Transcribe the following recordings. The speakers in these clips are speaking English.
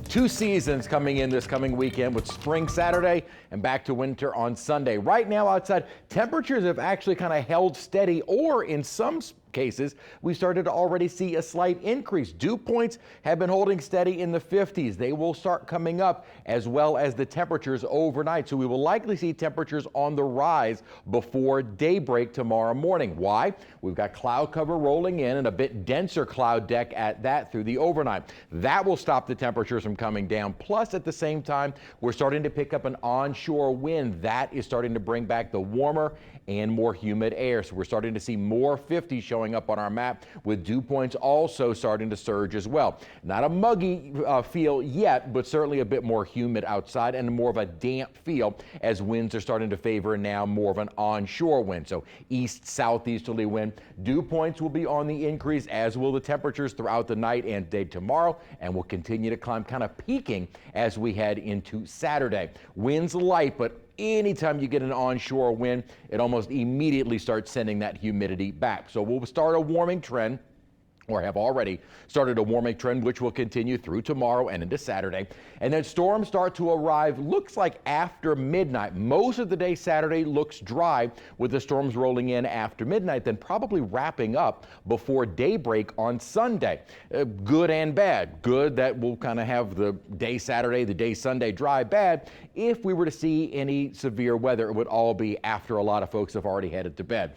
Two seasons coming in this coming weekend with spring Saturday and back to winter on Sunday. Right now outside, temperatures have actually kind of held steady, or in some cases, we started to already see a slight increase. Dew points have been holding steady in the 50s. They will start coming up, as well as the temperatures overnight. So we will likely see temperatures on the rise before daybreak tomorrow morning. Why? We've got cloud cover rolling in and a bit denser cloud deck at that through the overnight. That will stop the temperatures from coming down. Plus, at the same time, we're starting to pick up an onshore wind. That is starting to bring back the warmer and more humid air. So we're starting to see more 50s showing up on our map, with dew points also starting to surge as well. Not a muggy feel yet, but certainly a bit more humid outside and more of a damp feel, as winds are starting to favor now more of an onshore wind. So east southeasterly wind. Dew points will be on the increase, as will the temperatures throughout the night and day tomorrow, and will continue to climb, kind of peaking as we head into Saturday. Winds light, but anytime you get an onshore wind, it almost immediately starts sending that humidity back. So we'll start a warming trend, or have already started a warming trend, which will continue through tomorrow and into Saturday. And then storms start to arrive, looks like after midnight. Most of the day Saturday looks dry, with the storms rolling in after midnight, then probably wrapping up before daybreak on Sunday. Good and bad. Good that we'll kind of have the day Saturday, the day Sunday dry. Bad, if we were to see any severe weather, it would all be after a lot of folks have already headed to bed.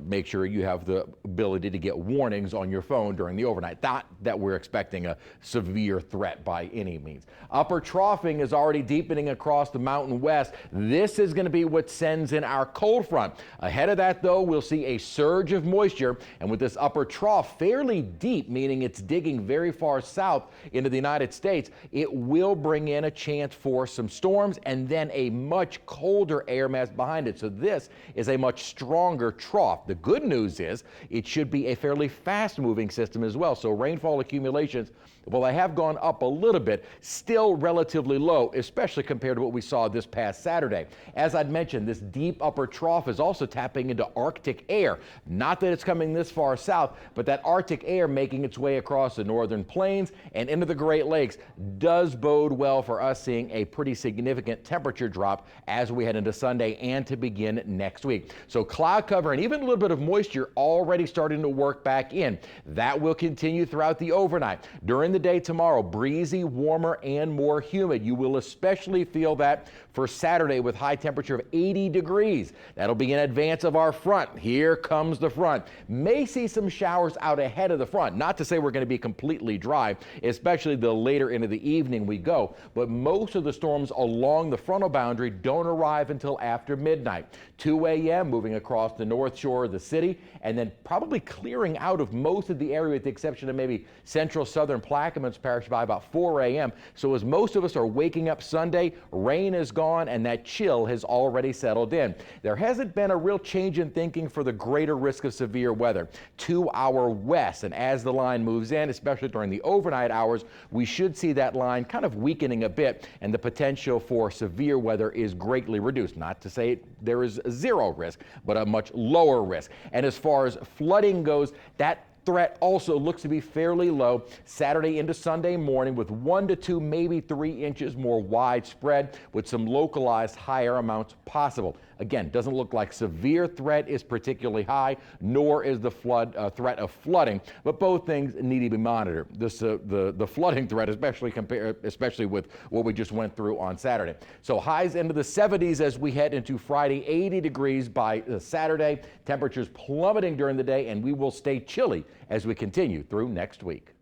Make sure you have the ability to get warnings on your phone during the overnight. Not that we're expecting a severe threat by any means. Upper troughing is already deepening across the mountain west. This is going to be what sends in our cold front. Ahead of that, though, we'll see a surge of moisture, and with this upper trough fairly deep, meaning it's digging very far south into the United States, it will bring in a chance for some storms and then a much colder air mass behind it. So this is a much stronger trough. The good news is it should be a fairly fast-moving system as well. So rainfall accumulations, well, they have gone up a little bit, still relatively low, especially compared to what we saw this past Saturday. As I'd mentioned, this deep upper trough is also tapping into Arctic air. Not that it's coming this far south, but that Arctic air making its way across the northern plains and into the Great Lakes does bode well for us seeing a pretty significant temperature drop as we head into Sunday and to begin next week. So cloud cover and even a little bit of moisture already starting to work back in. That will continue throughout the overnight. During the day tomorrow, breezy, warmer, and more humid. You will especially feel that for Saturday with high temperature of 80 degrees. That'll be in advance of our front. Here comes the front. May see some showers out ahead of the front. Not to say we're going to be completely dry, especially the later into the evening we go, but most of the storms along the frontal boundary don't arrive until after midnight. 2 a.m. moving across the north shore of the city, and then probably clearing out of most of the area with the exception of maybe central southern Plaquemines Parish by about 4 a.m. So as most of us are waking up Sunday, rain is gone and that chill has already settled in. There hasn't been a real change in thinking for the greater risk of severe weather to our west, and as the line moves in, especially during the overnight hours, we should see that line kind of weakening a bit, and the potential for severe weather is greatly reduced. Not to say there is zero risk, but a much lower risk. And as far as flooding goes, that threat also looks to be fairly low Saturday into Sunday morning, with 1 to 2, maybe 3 inches more widespread, with some localized higher amounts possible. Again, doesn't look like severe threat is particularly high, nor is the threat of flooding, but both things need to be monitored. The flooding threat, especially with what we just went through on Saturday. So highs into the 70s as we head into Friday, 80 degrees by Saturday, temperatures plummeting during the day, and we will stay chilly as we continue through next week.